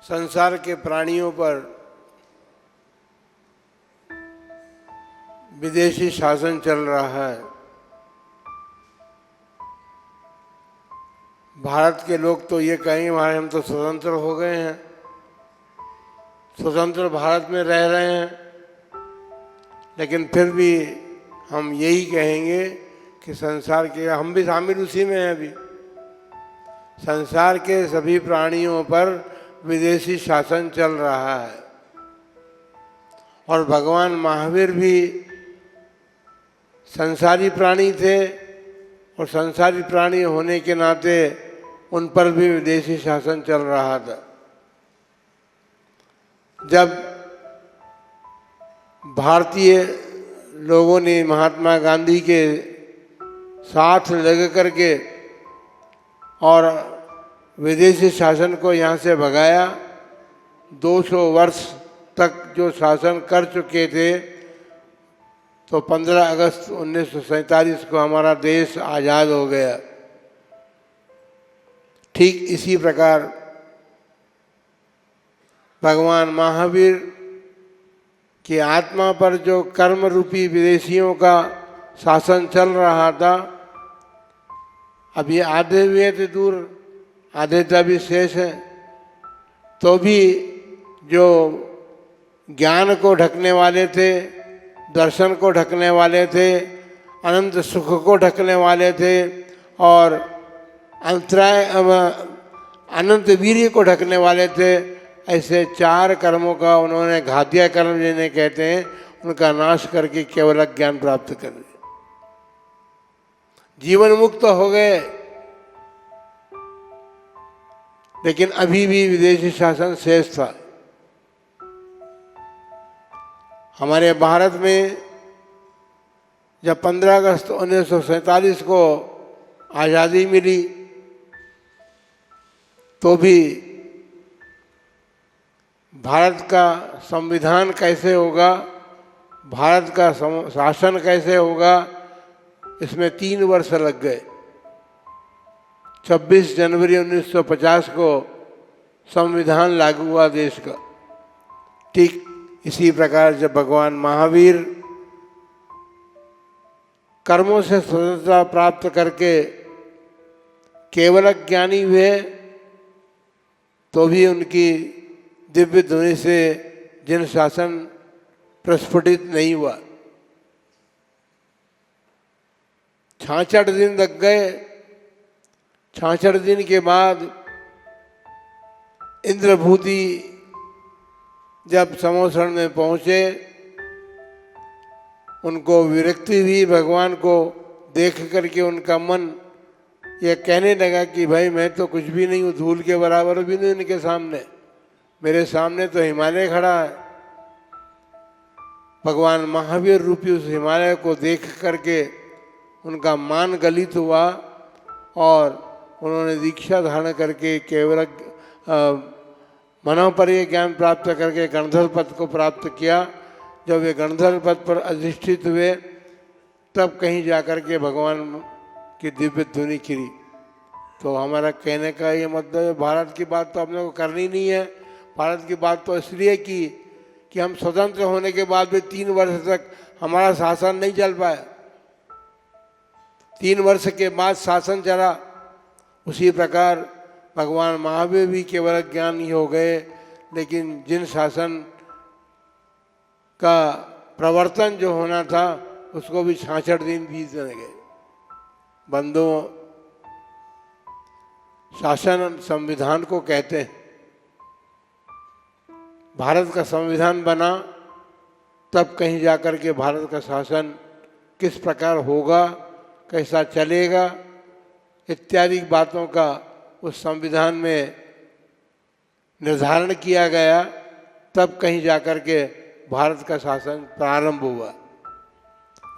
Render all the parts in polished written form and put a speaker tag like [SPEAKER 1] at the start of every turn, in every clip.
[SPEAKER 1] संसार के प्राणियों पर विदेशी शासन चल रहा है। भारत के लोग तो ये कहेंगे हमारे हम तो स्वतंत्र हो गए हैं, स्वतंत्र भारत में रह रहे हैं, लेकिन फिर भी हम यही कहेंगे कि संसार के, हम भी शामिल उसी में हैं अभी, संसार के सभी प्राणियों पर विदेशी शासन चल रहा है। और भगवान महावीर भी संसारी प्राणी थे और संसारी प्राणी होने के नाते उन पर भी विदेशी शासन चल रहा था। जब भारतीय लोगों ने महात्मा गांधी के साथ लग करके और विदेशी शासन को यहाँ से भगाया, 200 वर्ष तक जो शासन कर चुके थे, तो 15 अगस्त 1947 को हमारा देश आज़ाद हो गया। ठीक इसी प्रकार भगवान महावीर की आत्मा पर जो कर्म रूपी विदेशियों का शासन चल रहा था, अब ये आधे हुए थे दूर, आधे तभी शेष है, तो भी जो ज्ञान को ढकने वाले थे, दर्शन को ढकने वाले थे, अनंत सुख को ढकने वाले थे और अंतराय अनंत वीर्य को ढकने वाले थे, ऐसे 4 कर्मों का उन्होंने घातिया कर्म जिन्हें कहते हैं, उनका नाश करके केवल ज्ञान प्राप्त कर लिया, जीवन मुक्त हो गए। लेकिन अभी भी विदेशी शासन शेष था। हमारे भारत में जब 15 अगस्त 1947 को आज़ादी मिली, तो भी भारत का संविधान कैसे होगा, भारत का शासन कैसे होगा, इसमें 3 वर्ष लग गए। 26 जनवरी 1950 को संविधान लागू हुआ देश का। ठीक इसी प्रकार जब भगवान महावीर कर्मों से स्वतंत्रता प्राप्त करके केवल ज्ञानी हुए, तो भी उनकी दिव्य ध्वनि से जिन शासन प्रस्फुटित नहीं हुआ। 66 दिन लग गए। 66 दिन के बाद इंद्रभूति जब समोसण में पहुँचे, उनको विरक्ति हुई, भगवान को देख करके उनका मन यह कहने लगा कि भाई मैं तो कुछ भी नहीं हूँ, धूल के बराबर भी नहीं उनके सामने, मेरे सामने तो हिमालय खड़ा है। भगवान महावीर रूपी उस हिमालय को देख करके उनका मान गलित हुआ और उन्होंने दीक्षा धारण करके केवल मनोपर्य ज्ञान प्राप्त करके गणधर पद को प्राप्त किया। जब वे गणधर पद पर अधिष्ठित हुए, तब कहीं जाकर के भगवान की दिव्य ध्वनि खिली। तो हमारा कहने का ये मतलब है, भारत की बात तो हमने को करनी नहीं है। भारत की बात तो इसलिए की कि हम स्वतंत्र होने के बाद भी 3 वर्ष तक हमारा शासन नहीं चल पाया। 3 वर्ष के बाद शासन चला। उसी प्रकार भगवान महावीर भी केवल ज्ञानी हो गए, लेकिन जिन शासन का प्रवर्तन जो होना था, उसको भी 66 दिन बीतने गए। बंधुओं, शासन संविधान को कहते हैं। भारत का संविधान बना, तब कहीं जाकर के भारत का शासन किस प्रकार होगा, कैसा चलेगा, इत्यादि बातों का उस संविधान में निर्धारण किया गया। तब कहीं जाकर के भारत का शासन प्रारंभ हुआ।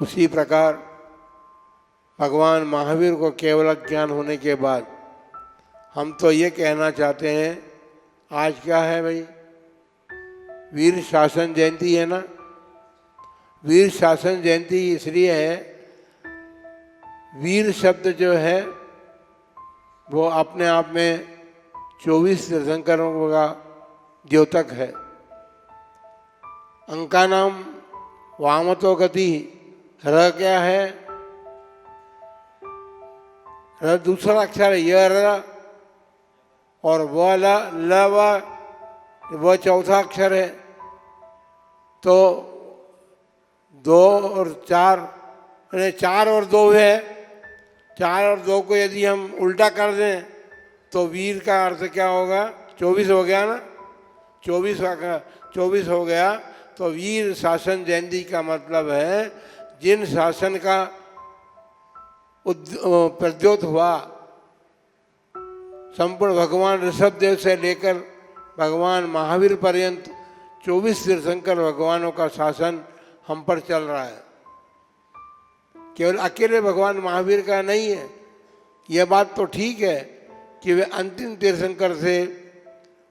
[SPEAKER 1] उसी प्रकार भगवान महावीर को केवल ज्ञान होने के बाद हम तो ये कहना चाहते हैं, आज क्या है भाई, वीर शासन जयंती है ना। वीर शासन जयंती इसलिए है, वीर शब्द जो है वो अपने आप में 24 तीर्थंकरों का द्योतक है। अंका नाम वामतो गति, र क्या है? र दूसरा अक्षर है य र, और व ल व चौथा अक्षर है। तो 2 और 4, यानी 4 और 2 है। 4 और 2 को यदि हम उल्टा कर दें तो वीर का अर्थ क्या होगा? 24 हो गया ना, 24 हो गया। तो वीर शासन जयंती का मतलब है जिन शासन का प्रद्योत हुआ, संपूर्ण भगवान ऋषभदेव से लेकर भगवान महावीर पर्यंत 24 तीर्थंकर भगवानों का शासन हम पर चल रहा है। केवल अकेले भगवान महावीर का नहीं है। यह बात तो ठीक है कि वे अंतिम तीर्थंकर थे,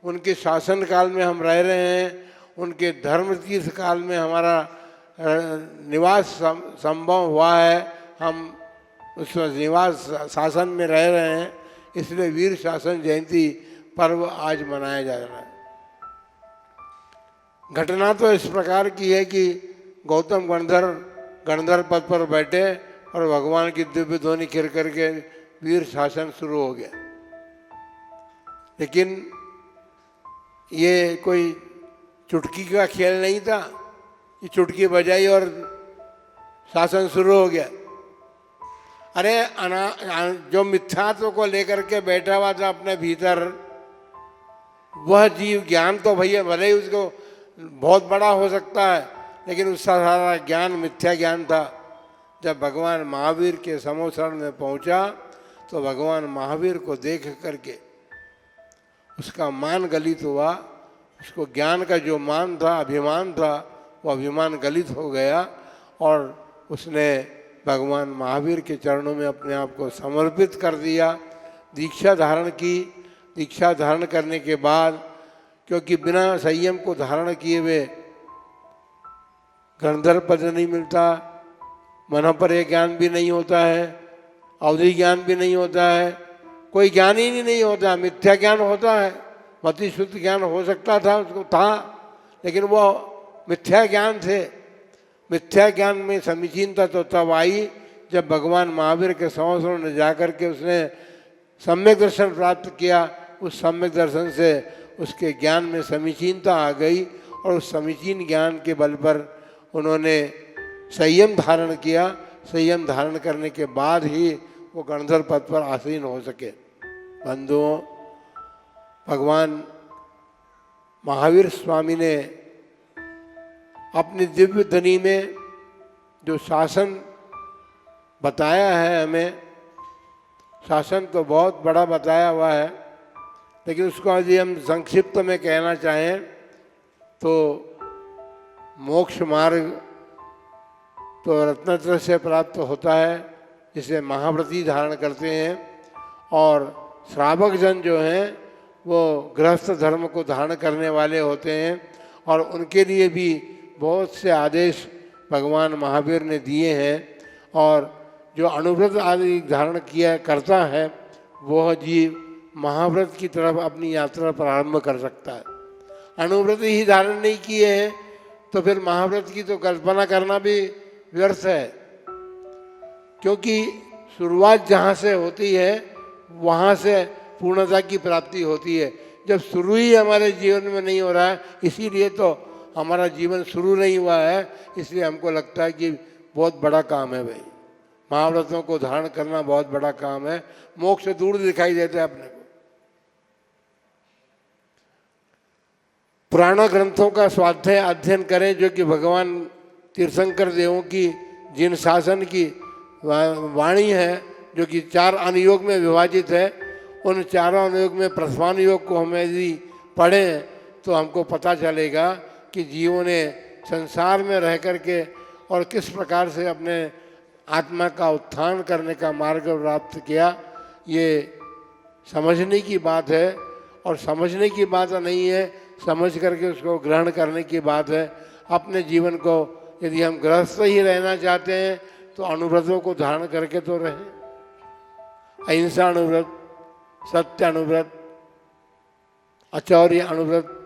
[SPEAKER 1] उनके शासन काल में हम रह रहे हैं, उनके धर्म तीर्थ काल में हमारा निवास संभव हुआ है, हम उस निवास शासन में रह रहे हैं, इसलिए वीर शासन जयंती पर्व आज मनाया जा रहा है। घटना तो इस प्रकार की है कि गौतम गणधर पद पर बैठे और भगवान की दिव्य ध्वनि खिर करके वीर शासन शुरू हो गया। लेकिन ये कोई चुटकी का खेल नहीं था कि चुटकी बजाई और शासन शुरू हो गया। अरे जो मिथ्यात्व को लेकर के बैठा हुआ था अपने भीतर, वह जीव ज्ञान तो भैया भले ही उसको बहुत बड़ा हो सकता है, लेकिन उसका सारा ज्ञान मिथ्या ज्ञान था। जब भगवान महावीर के समोसरण में पहुंचा तो भगवान महावीर को देख करके उसका मान गलित हुआ। उसको ज्ञान का जो मान था, अभिमान था, वो अभिमान गलित हो गया और उसने भगवान महावीर के चरणों में अपने आप को समर्पित कर दिया। दीक्षा धारण की। दीक्षा धारण करने के बाद, क्योंकि बिना संयम को धारण किए हुए गंधर्व पद नहीं मिलता, मनोपरय ज्ञान भी नहीं होता है, अवधि ज्ञान भी नहीं होता है, कोई ज्ञान ही नहीं होता। मिथ्या ज्ञान होता है, मति शुद्ध ज्ञान हो सकता था, उसको था, लेकिन वो मिथ्या ज्ञान थे। मिथ्या ज्ञान में समीचीनता तो तब आई जब भगवान महावीर के संवत्सरों ने जाकर के उसने सम्यक दर्शन प्राप्त किया। उस सम्यक दर्शन से उसके ज्ञान में समीचीनता आ गई और उस समीचीन ज्ञान के बल पर उन्होंने संयम धारण किया। संयम धारण करने के बाद ही वो गणधर पद पर आसीन हो सके। बंधुओं, भगवान महावीर स्वामी ने अपनी दिव्य ध्वनि में जो शासन बताया है हमें, शासन तो बहुत बड़ा बताया हुआ है, लेकिन उसको यदि हम संक्षिप्त में कहना चाहें तो मोक्ष मार्ग तो रत्नत्र से प्राप्त होता है, जिसे महाव्रती धारण करते हैं, और श्रावक जन जो हैं वो गृहस्थ धर्म को धारण करने वाले होते हैं, और उनके लिए भी बहुत से आदेश भगवान महावीर ने दिए हैं। और जो अनुव्रत आदि धारण किया करता है वह जीव महाव्रत की तरफ अपनी यात्रा प्रारंभ कर सकता है। अनुव्रत ही धारण नहीं किए हैं तो फिर महाव्रत की तो कल्पना करना भी व्यर्थ है, क्योंकि शुरुआत जहाँ से होती है वहाँ से पूर्णता की प्राप्ति होती है। जब शुरू ही हमारे जीवन में नहीं हो रहा है, इसीलिए तो हमारा जीवन शुरू नहीं हुआ है, इसलिए हमको लगता है कि बहुत बड़ा काम है भाई, महाव्रतों को धारण करना बहुत बड़ा काम है। मोक्ष दूर दिखाई देता है अपने को। पुराण ग्रंथों का स्वाध्याय अध्ययन करें, जो कि भगवान तीर्थंकर देवों की जिन शासन की वाणी है, जो कि 4 अनुयोग में विभाजित है, उन 4 अनुयोग में प्रथमानुयोग को हम यदि पढ़ें तो हमको पता चलेगा कि जीवों ने संसार में रह करके और किस प्रकार से अपने आत्मा का उत्थान करने का मार्ग प्राप्त किया। ये समझने की बात है, और समझने की बात नहीं है, समझ करके उसको ग्रहण करने की बात है। अपने जीवन को यदि हम गृहस्थ ही रहना चाहते हैं तो अनुव्रतों को धारण करके तो रहें। अहिंसा अनुव्रत, सत्य अनुव्रत, अचौर्य अनुव्रत,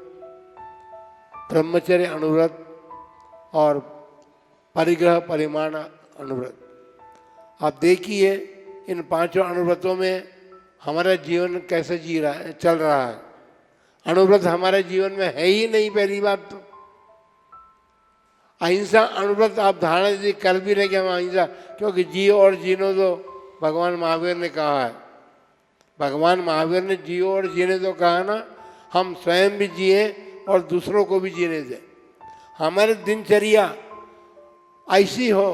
[SPEAKER 1] ब्रह्मचर्य अनुव्रत और परिग्रह परिमाण अनुव्रत। आप देखिए इन पांचों अनुव्रतों में हमारा जीवन कैसे जी रहा है, चल रहा है। अनुव्रत हमारे जीवन में है ही नहीं। पहली बात तो अहिंसा अनुव्रत आप धारणा यदि कर भी रहे कि हम अहिंसा, क्योंकि जियो और जीनो दो भगवान महावीर ने कहा है। भगवान महावीर ने जियो और जीने दो कहा ना, हम स्वयं भी जिए और दूसरों को भी जीने दें। हमारी दिनचर्या ऐसी हो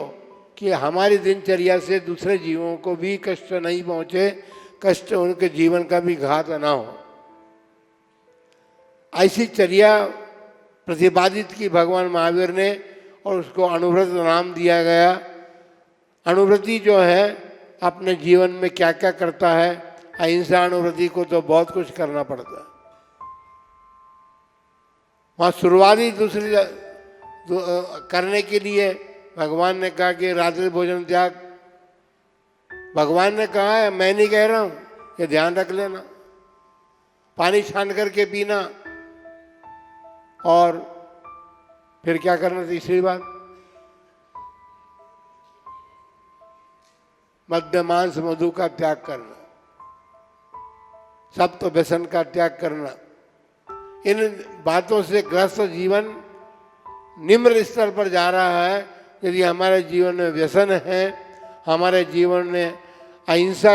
[SPEAKER 1] कि हमारी दिनचर्या से दूसरे जीवों को भी कष्ट नहीं पहुँचे, कष्ट उनके जीवन का भी घात ना हो। ऐसी चर्या प्रतिपादित की भगवान महावीर ने और उसको अनुव्रत नाम दिया गया। अनुव्रति जो है अपने जीवन में क्या क्या करता है, अहिंसा अनुव्रति को तो बहुत कुछ करना पड़ता है। वहाँ शुरुआती दूसरी करने के लिए भगवान ने कहा कि रात्रि भोजन त्याग। भगवान ने कहा है, मैं नहीं कह रहा हूँ, ये ध्यान रख लेना। पानी छान करके पीना और फिर क्या करना, तीसरी बात मद्य मांस मधु का त्याग करना, सब तो व्यसन का त्याग करना। इन बातों से ग्रस्त जीवन निम्न स्तर पर जा रहा है। यदि हमारे जीवन में व्यसन है, हमारे जीवन में अहिंसा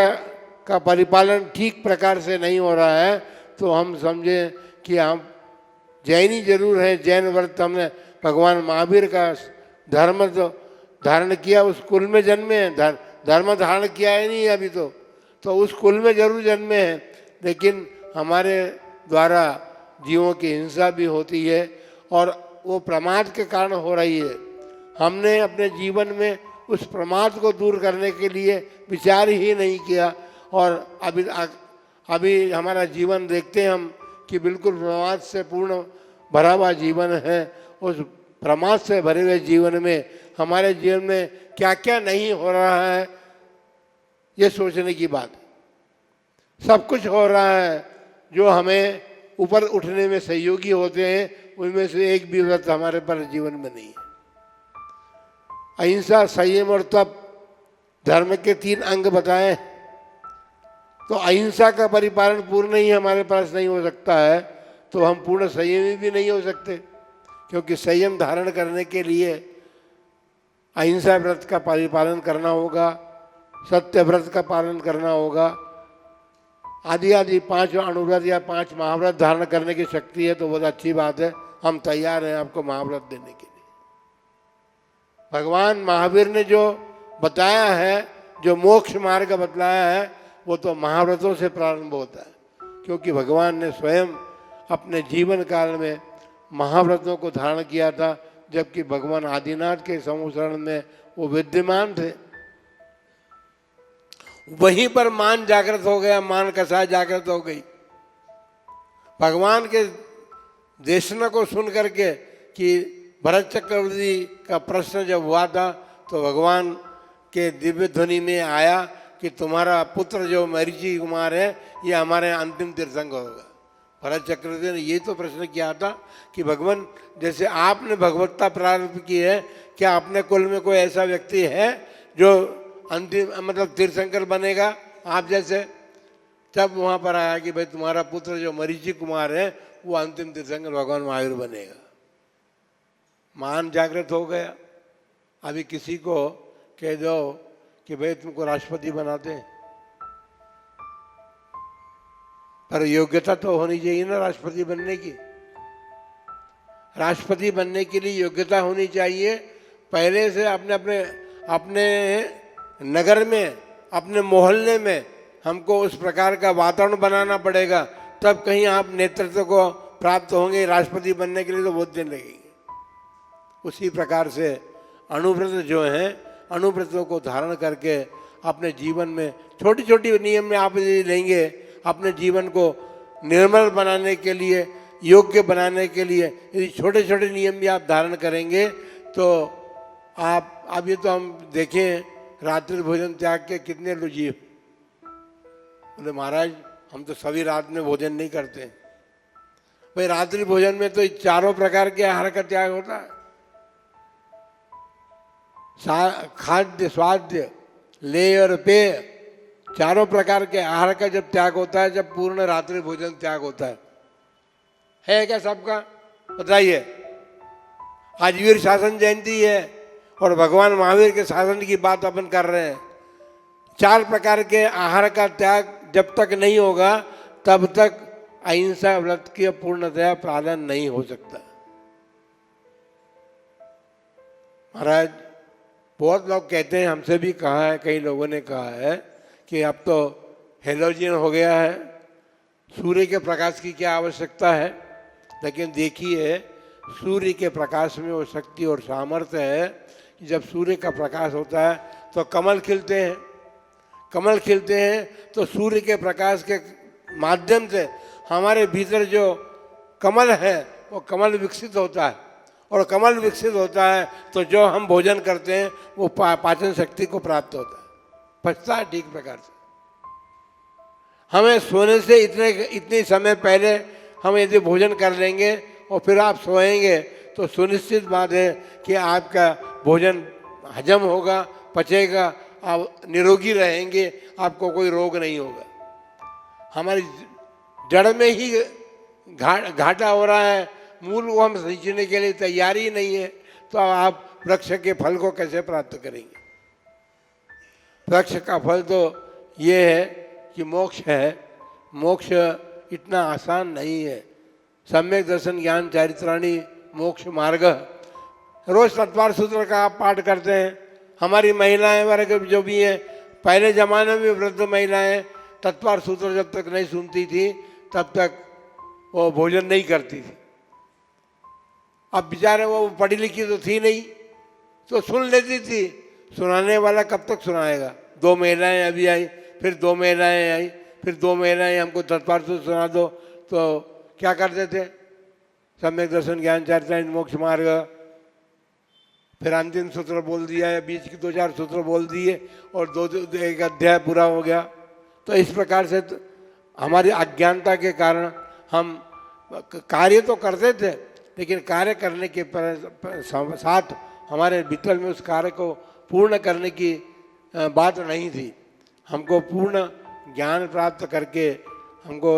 [SPEAKER 1] का परिपालन ठीक प्रकार से नहीं हो रहा है, तो हम समझें कि हम जैनी जरूर है। जैन व्रत हमने भगवान महावीर का धर्म तो धारण किया, उस कुल में जन्मे हैं। धर्म धारण किया है नहीं अभी तो उस कुल में जरूर जन्मे हैं, लेकिन हमारे द्वारा जीवों की हिंसा भी होती है और वो प्रमाद के कारण हो रही है। हमने अपने जीवन में उस प्रमाद को दूर करने के लिए विचार ही नहीं किया और अभी हमारा जीवन देखते हैं हम कि बिल्कुल प्रमाद से पूर्ण भरा हुआ जीवन है। उस प्रमाद से भरे हुए जीवन में हमारे जीवन में क्या क्या नहीं हो रहा है, ये सोचने की बात है। सब कुछ हो रहा है जो हमें ऊपर उठने में सहयोगी होते हैं, उनमें से एक भी व्रत हमारे पर जीवन में नहीं है। अहिंसा, संयम और तप धर्म के 3 अंग बताए, तो अहिंसा का परिपालन पूर्ण ही हमारे पास नहीं हो सकता है, तो हम पूर्ण संयमी भी नहीं हो सकते। क्योंकि संयम धारण करने के लिए अहिंसा व्रत का परिपालन करना होगा, सत्य व्रत का पालन करना होगा, आदि 5 अनुव्रत या 5 महाव्रत धारण करने की शक्ति है तो बहुत अच्छी बात है। हम तैयार हैं आपको महाव्रत देने के लिए। भगवान महावीर ने जो बताया है, जो मोक्ष मार्ग बतलाया है, वो तो महाव्रतों से प्रारंभ होता है। क्योंकि भगवान ने स्वयं अपने जीवन काल में महाव्रतों को धारण किया था, जबकि भगवान आदिनाथ के समुसरण में वो विद्यमान थे। वहीं पर मान जागृत हो गया, मान कसाय जागृत हो गई। भगवान के देशना को सुन करके कि भरत चक्रवर्ती का प्रश्न जब हुआ था तो भगवान के दिव्य ध्वनि में आया कि तुम्हारा पुत्र जो मरीचि कुमार है ये हमारे अंतिम तीर्थंकर होगा। भरत चक्रवर्ती ने ये तो प्रश्न किया था कि भगवान जैसे आपने भगवत्ता प्रारंभ की है, क्या अपने कुल में कोई ऐसा व्यक्ति है जो अंतिम मतलब तीर्थंकर बनेगा आप जैसे? तब वहाँ पर आया कि भाई तुम्हारा पुत्र जो मरीचि कुमार है वो अंतिम तीर्थंकर भगवान महावीर बनेगा। मान जागृत हो गया। अभी किसी को कह दो कि भाई तुमको राष्ट्रपति बनाते हैं, पर योग्यता तो होनी चाहिए ना राष्ट्रपति बनने की। राष्ट्रपति बनने के लिए योग्यता होनी चाहिए। पहले से अपने नगर में, अपने मोहल्ले में हमको उस प्रकार का वातावरण बनाना पड़ेगा, तब कहीं आप नेतृत्व को प्राप्त होंगे। राष्ट्रपति बनने के लिए तो बहुत दिन लगेंगे। उसी प्रकार से अनुव्रत जो हैं, अनुव्रतों को धारण करके अपने जीवन में छोटी छोटी नियम में आप यदि लेंगे, अपने जीवन को निर्मल बनाने के लिए, योग्य बनाने के लिए यदि छोटे छोटे नियम भी आप धारण करेंगे तो आप अभी तो हम देखें रात्रि भोजन त्याग के कितने रुझी। बोले महाराज हम तो सभी रात में भोजन नहीं करते। भाई रात्रि भोजन में तो चारों प्रकार के आहार का त्याग होता है। खाद्य, स्वाद्य, लेय और पेय, चारों प्रकार के आहार का जब त्याग होता है, जब पूर्ण रात्रि भोजन त्याग होता है क्या सबका? बताइए। आज वीर शासन जयंती है और भगवान महावीर के शासन की बात अपन कर रहे हैं। 4 प्रकार के आहार का त्याग जब तक नहीं होगा तब तक अहिंसा व्रत की पूर्णतया पालन नहीं हो सकता। महाराज, बहुत लोग कहते हैं, हमसे भी कहा है, कई लोगों ने कहा है कि अब तो हेलोजन हो गया है, सूर्य के प्रकाश की क्या आवश्यकता है। लेकिन देखिए, सूर्य के प्रकाश में वो शक्ति और सामर्थ्य है कि जब सूर्य का प्रकाश होता है तो कमल खिलते हैं। कमल खिलते हैं तो सूर्य के प्रकाश के माध्यम से हमारे भीतर जो कमल है वो कमल विकसित होता है, और कमल विकसित होता है तो जो हम भोजन करते हैं वो पाचन शक्ति को प्राप्त होता है, पचता है ठीक प्रकार से। हमें सोने से इतने समय पहले हम यदि भोजन कर लेंगे और फिर आप सोएंगे तो सुनिश्चित बात है कि आपका भोजन हजम होगा, पचेगा, आप निरोगी रहेंगे, आपको कोई रोग नहीं होगा। हमारी जड़ में ही घाटा हो रहा है, मूल को हम सींचने के लिए तैयार ही नहीं है, तो आप वृक्ष के फल को कैसे प्राप्त करेंगे? वृक्ष का फल तो ये है कि मोक्ष है। मोक्ष इतना आसान नहीं है। सम्यक दर्शन ज्ञान चारित्राणी मोक्ष मार्ग, रोज तत्वार सूत्र का आप पाठ करते हैं। हमारी महिलाएं वर्ग जो भी हैं, पहले जमाने में वृद्ध महिलाएं तत्वार सूत्र जब तक नहीं सुनती थी तब तक वो भोजन नहीं करती थी। अब बेचारे वो पढ़ी लिखी तो थी नहीं, तो सुन लेती थी। सुनाने वाला कब तक सुनाएगा? 2 महिलाएं अभी आई, फिर 2 महिलाएं आई, फिर 2 महिलाएं हमको तत्वार सूत्र सुना दो, तो क्या करते थे? सम्यक दर्शन ज्ञान चारित्राणी मोक्ष मार्ग, फिर अंतिम सूत्र बोल दिया या बीच की 2-4 सूत्र बोल दिए और 1 अध्याय पूरा हो गया। तो इस प्रकार से तो हमारी अज्ञानता के कारण हम कार्य तो करते थे, लेकिन कार्य करने के साथ हमारे भीतर में उस कार्य को पूर्ण करने की बात नहीं थी। हमको पूर्ण ज्ञान प्राप्त करके, हमको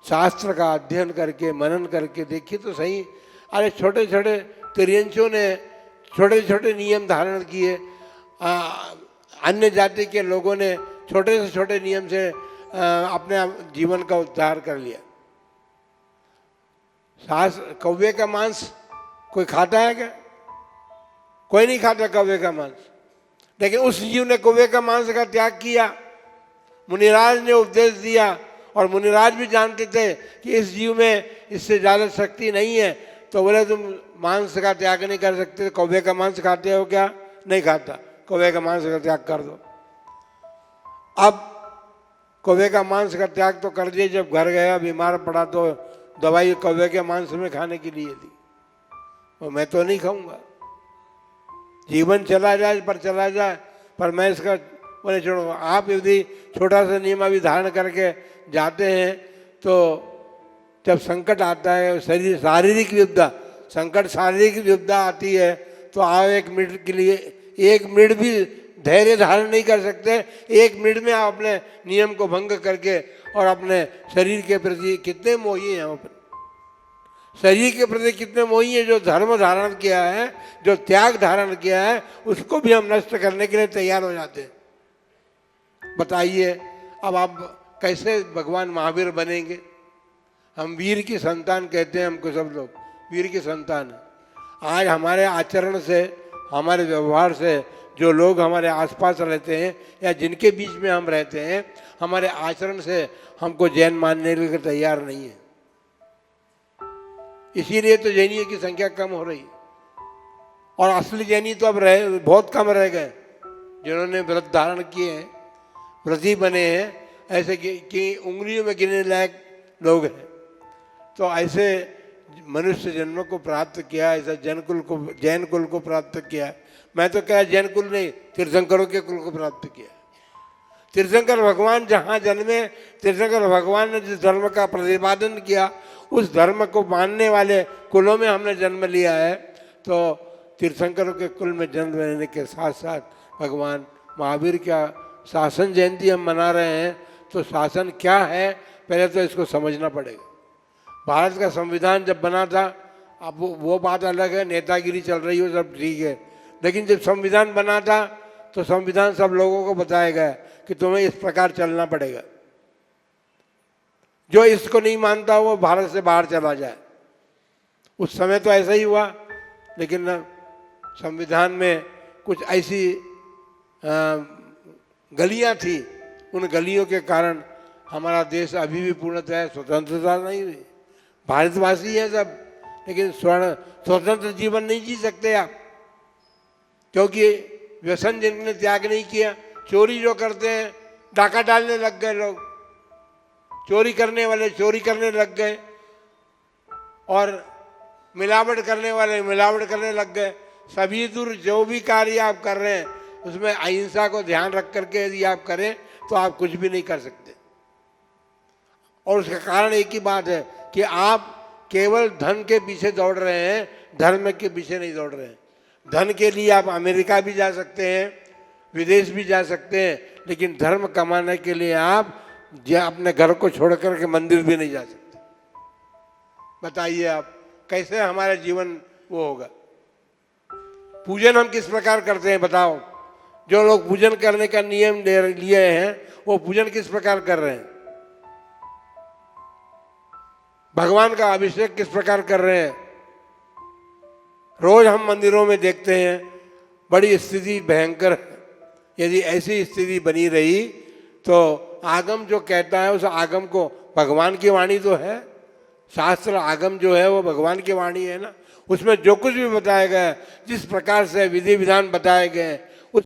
[SPEAKER 1] शास्त्र का अध्ययन करके, मनन करके, देखिए तो सही, अरे छोटे छोटे तिर्यंचों ने छोटे छोटे नियम धारण किए। अन्य जाति के लोगों ने छोटे से छोटे नियम से अपने जीवन का उद्धार कर लिया। कौवे का मांस कोई खाता है क्या? कोई नहीं खाता कौवे का मांस। लेकिन उस जीव ने कौवे का मांस का त्याग किया। मुनिराज ने उपदेश दिया, और मुनिराज भी जानते थे कि इस जीव में इससे ज़्यादा शक्ति नहीं है, तो बोले तुम मांस का त्याग नहीं कर सकते, कौवे का मांस खाते हो क्या? नहीं खाता, कौवे का मांस का त्याग कर दो। अब कौवे का मांस का त्याग तो कर दिए, जब घर गया बीमार पड़ा तो दवाई कौवे के मांस में खाने के लिए दी, और मैं तो नहीं खाऊंगा। जीवन चला जाए पर चला जाए, पर मैं इसका बोले छोड़ो। आप यदि छोटा सा नियम अभी धारण करके जाते हैं तो जब संकट आता है, शरीर शारीरिक विपदा, संकट शारीरिक विपदा आती है, तो आप 1 मिनट के लिए 1 मिनट भी धैर्य धारण नहीं कर सकते। 1 मिनट में आप अपने नियम को भंग करके और अपने शरीर के प्रति कितने मोही हैं, शरीर के प्रति कितने मोही हैं। जो धर्म धारण किया है, जो त्याग धारण किया है, उसको भी हम नष्ट करने के लिए तैयार हो जाते हैं। बताइए, अब आप कैसे भगवान महावीर बनेंगे? हम वीर की संतान कहते हैं, हमको सब लोग वीर की संतान है। आज हमारे आचरण से, हमारे व्यवहार से जो लोग हमारे आसपास रहते हैं या जिनके बीच में हम रहते हैं, हमारे आचरण से हमको जैन मानने के लिए तैयार नहीं है। इसीलिए तो जैनियों की संख्या कम हो रही, और असली जैनी तो अब बहुत कम रह गए, जिन्होंने व्रत धारण किए हैं, व्रती बने हैं, ऐसे कि उंगलियों में गिनने लायक लोग हैं। तो ऐसे मनुष्य जन्म को प्राप्त किया, ऐसा जैन कुल को प्राप्त किया। मैं तो क्या जैन कुल नहीं, तीर्थंकरों के कुल को प्राप्त किया। तीर्थंकर भगवान जहाँ जन्मे, तीर्थंकर भगवान ने जिस धर्म का प्रतिपादन किया उस धर्म को मानने वाले कुलों में हमने जन्म लिया है। तो तीर्थंकरों के कुल में जन्म लेने के साथ साथ भगवान महावीर का शासन जयंती हम मना रहे हैं। तो शासन क्या है पहले तो इसको समझना पड़ेगा। भारत का संविधान जब बना था, अब वो बात अलग है, नेतागिरी चल रही हो सब ठीक है, लेकिन जब संविधान बना था तो संविधान सब लोगों को बताया गया कि तुम्हें इस प्रकार चलना पड़ेगा। जो इसको नहीं मानता वो भारत से बाहर चला जाए। उस समय तो ऐसा ही हुआ, लेकिन संविधान में कुछ ऐसी गलियां थी, उन गलियों के कारण हमारा देश अभी भी पूर्णतः स्वतंत्रता नहीं हुई। भारतवासी हैं सब, लेकिन स्वतंत्र जीवन नहीं जी सकते आप, क्योंकि व्यसन जिनने त्याग नहीं किया। चोरी जो करते हैं, डाका डालने लग गए लोग, चोरी करने वाले चोरी करने लग गए और मिलावट करने वाले मिलावट करने लग गए। सभी दूर जो भी कार्य आप कर रहे हैं उसमें अहिंसा को ध्यान रख करके यदि आप करें तो आप कुछ भी नहीं कर सकते। और उसका कारण एक ही बात है कि आप केवल धन के पीछे दौड़ रहे हैं, धर्म के पीछे नहीं दौड़ रहे हैं। धन के लिए आप अमेरिका भी जा सकते हैं, विदेश भी जा सकते हैं, लेकिन धर्म कमाने के लिए आप अपने घर को छोड़ करके मंदिर भी नहीं जा सकते। बताइए आप कैसे हमारा जीवन वो होगा। पूजन हम किस प्रकार करते हैं बताओ। जो लोग पूजन करने का नियम लिए हैं वो पूजन किस प्रकार कर रहे हैं। भगवान का अभिषेक किस प्रकार कर रहे हैं। रोज हम मंदिरों में देखते हैं बड़ी स्थिति भयंकर है। यदि ऐसी स्थिति बनी रही तो आगम जो कहता है उस आगम को, भगवान की वाणी तो है, शास्त्र आगम जो है वो भगवान की वाणी है ना। उसमें जो कुछ भी बताया गया है, जिस प्रकार से विधि विधान बताए गए उस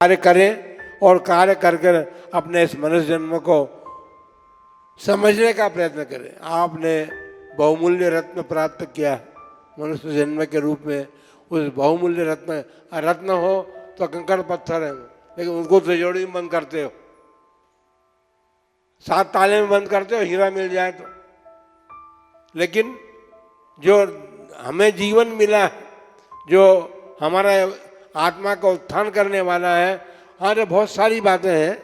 [SPEAKER 1] कार्य करें और कार्य कर कर अपने इस मनुष्य जन्म को समझने का प्रयत्न करें। आपने बहुमूल्य रत्न प्राप्त किया मनुष्य जन्म के रूप में। उस बहुमूल्य रत्न हो तो कंकड़ पत्थर है, लेकिन उनको तिजोरी में बंद करते हो, 7 ताले में बंद करते हो, हीरा मिल जाए तो। लेकिन जो हमें जीवन मिला है, जो हमारा आत्मा का उत्थान करने वाला है, हमारे बहुत सारी बातें हैं,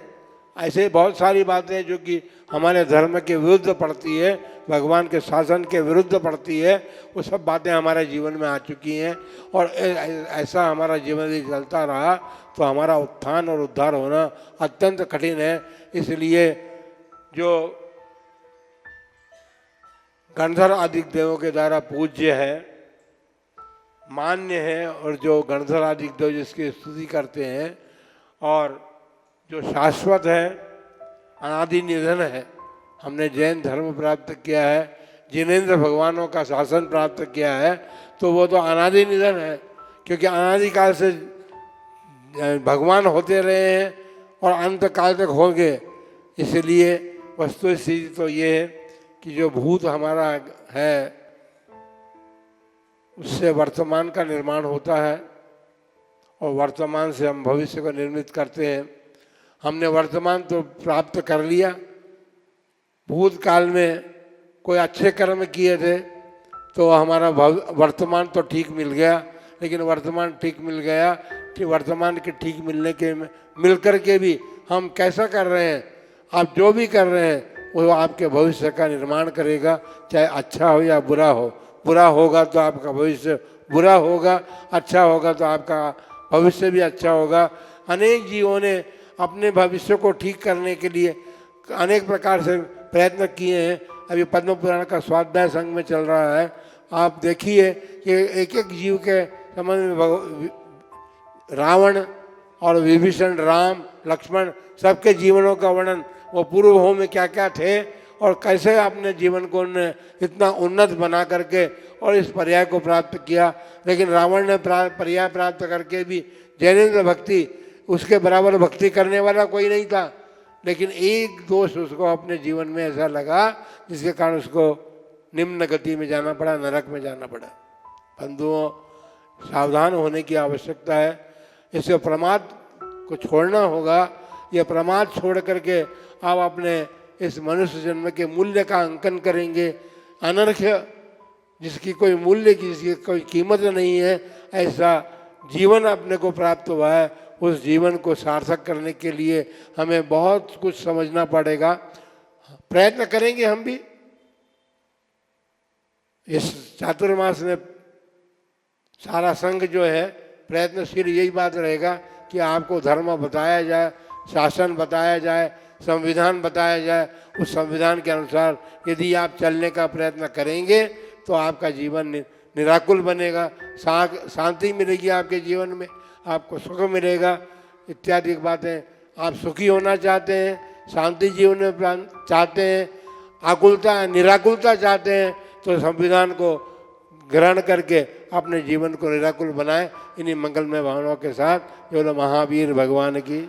[SPEAKER 1] ऐसे बहुत सारी बातें हैं जो कि हमारे धर्म के विरुद्ध पड़ती है, भगवान के शासन के विरुद्ध पड़ती है। वो सब बातें हमारे जीवन में आ चुकी हैं और ऐसा हमारा जीवन यदि चलता रहा तो हमारा उत्थान और उद्धार होना अत्यंत कठिन है। इसलिए जो गणधर आदि देवों के द्वारा पूज्य है, मान्य है, और जो गणधर आदि देव जिसकी स्तुति करते हैं और जो शाश्वत है, अनादि निधन है, हमने जैन धर्म प्राप्त किया है, जिनेंद्र भगवानों का शासन प्राप्त किया है, तो वो तो अनादि निधन है, क्योंकि अनादिकाल से भगवान होते रहे हैं और अंत काल तक होंगे। इसलिए वस्तु स्थिति तो ये है कि जो भूत हमारा है उससे वर्तमान का निर्माण होता है और वर्तमान से हम भविष्य को निर्मित करते हैं। हमने वर्तमान तो प्राप्त कर लिया, भूतकाल में कोई अच्छे कर्म किए थे तो हमारा वर्तमान तो ठीक मिल गया, लेकिन वर्तमान ठीक मिल गया कि वर्तमान के ठीक मिलने के मिलकर के भी हम कैसा कर रहे हैं। आप जो भी कर रहे हैं वो आपके भविष्य का निर्माण करेगा, चाहे अच्छा हो या बुरा हो। बुरा होगा तो आपका भविष्य बुरा होगा, अच्छा होगा तो आपका भविष्य भी अच्छा होगा। अनेक जीवों ने अपने भविष्य को ठीक करने के लिए अनेक प्रकार से प्रयत्न किए हैं। अभी पद्म पुराण का स्वाध्याय संघ में चल रहा है, आप देखिए कि एक एक जीव के संबंध में रावण और विभीषण, राम, लक्ष्मण, सबके जीवनों का वर्णन, वो पूर्व भाव में क्या क्या थे और कैसे अपने जीवन को उन्होंने इतना उन्नत बना करके और इस पर्याय को प्राप्त किया। लेकिन रावण ने पर्याय प्राप्त करके भी जैनेन्द्र भक्ति, उसके बराबर भक्ति करने वाला कोई नहीं था। लेकिन एक दोष उसको अपने जीवन में ऐसा लगा जिसके कारण उसको निम्न गति में जाना पड़ा, नरक में जाना पड़ा। बंधुओं, सावधान होने की आवश्यकता है। इससे प्रमाद को छोड़ना होगा। ये प्रमाद छोड़ करके आप अपने इस मनुष्य जन्म के मूल्य का अंकन करेंगे। अनर्घ्य, जिसकी कोई मूल्य की, जिसकी कोई कीमत नहीं है, ऐसा जीवन अपने को प्राप्त हुआ है। उस जीवन को सार्थक करने के लिए हमें बहुत कुछ समझना पड़ेगा। प्रयत्न करेंगे हम भी। इस चातुर्मास में सारा संघ जो है प्रयत्नशील यही बात रहेगा कि आपको धर्म बताया जाए, शासन बताया जाए, संविधान बताया जाए। उस संविधान के अनुसार यदि आप चलने का प्रयत्न करेंगे तो आपका जीवन निराकुल बनेगा, शांति मिलेगी आपके जीवन में, आपको सुख मिलेगा इत्यादि बातें। आप सुखी होना चाहते हैं, शांति जीवन में चाहते हैं, आकुलता निराकुलता चाहते हैं, तो संविधान को ग्रहण करके अपने जीवन को निराकुल बनाएं। इन्हीं मंगलमय भावनाओं के साथ जो महावीर भगवान की